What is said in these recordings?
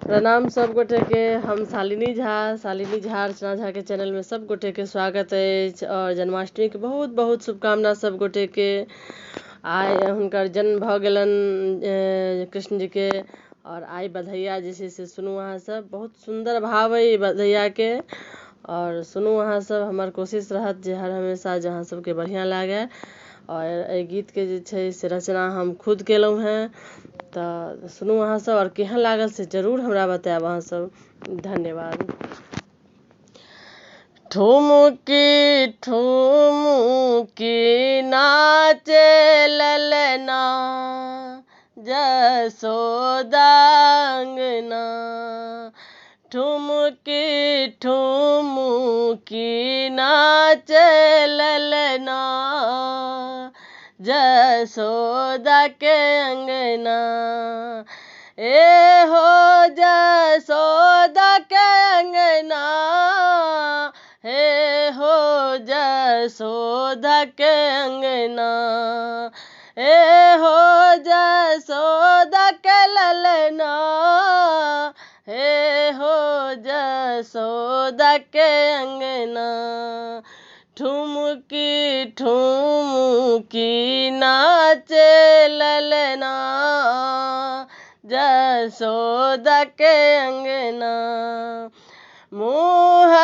प्रणाम सब गोटे के। हम शालिनी झा अर्चना झा के चैनल में सब गोटे के स्वागत है और जन्माष्टमी के बहुत बहुत शुभकामना सब गोटे के। आइ हुनकर जन्म भ गेलन कृष्ण जी के और आई बधैया जे से सुनू अहाँ सब। बहुत सुंदर भाव है बधैया के और सुनू अहाँ सब। हमार कोशिश रहत जे हर हमेशा जहाँ सबके बढ़िया लागे। और ए गीत के जे छै से रचना हम खुद केलहुँ हैं, तो सुनू अहाँ सब और केहन लागल से जरूर हमरा बताएब अहाँ सब। धन्यवाद। ठुमुकी ठुमुकी नाचे ललना जसोदा अंगना। ठुमुकी ठुमुकी नाचे ललना जसोदा के अंगना। ए हो जसोदा के अंगना, हे हो जसोदा के अंगना। ए हो जसोदा के ललना, हे हो जसोदा के अंगना। ठुमुकी ठुमुकी नाचे ललना जसोदा के अंगना। मुँह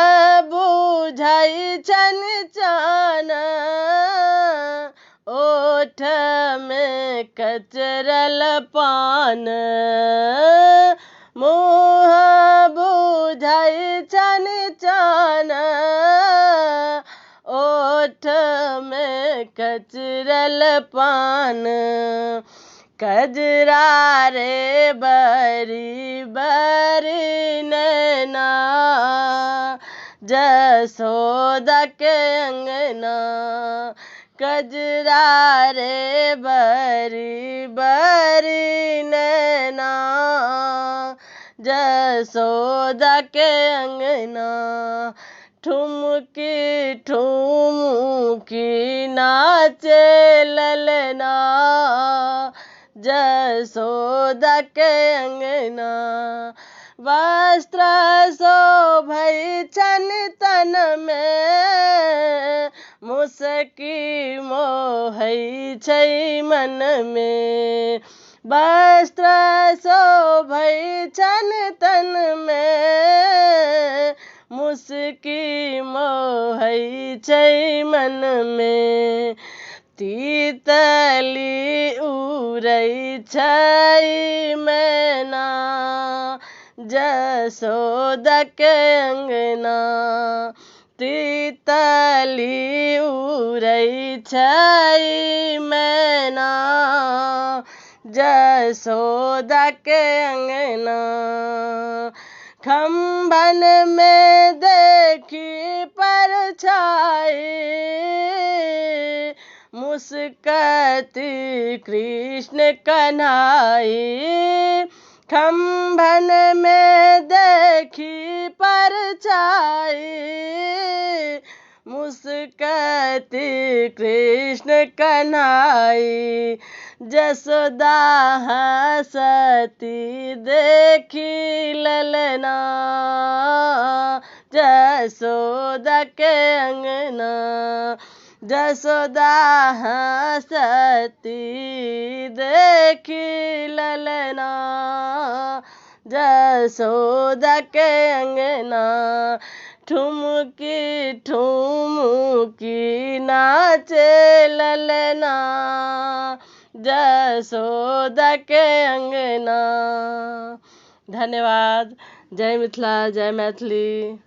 बुझाई छन चान, ओठ में कचरल पान। मुँह बुझाई छन चान, ओठ में कचरल पान। कजरा रे बरी बरी नैना जसोदा के अंगना। कजरा रे बरी बरी नैना जसोदा के अंगना। ठुमुकी ठुमुकी नाचे ललना जसोदा के अंगना। वस्त्र शोभै छन तन में, मुसकी मोहै छै मन में। वस्त्र शोभै छन तन में, मुसकी मोहै छै मन में। तीतली उड़ै छै मैना जसोदा के अंगना। तीतली उड़ै छै मैना जसोदा के अंगना। खम्भन में देखी परछाई, मुस्कती कृष्ण कन्हाई। खम्भन में देखी परछाई, मुस्कती कृष्ण कन्हाई। जसोदा हंसती देखी ललना जसोदा के अंगना। जसोदा हंसती देखी ललना जसोदा के अंगना। ठुमुकी ठुमुकी नाचे ललना जसोदा के अंगना। धन्यवाद। जय मिथिला, जय मैथिली।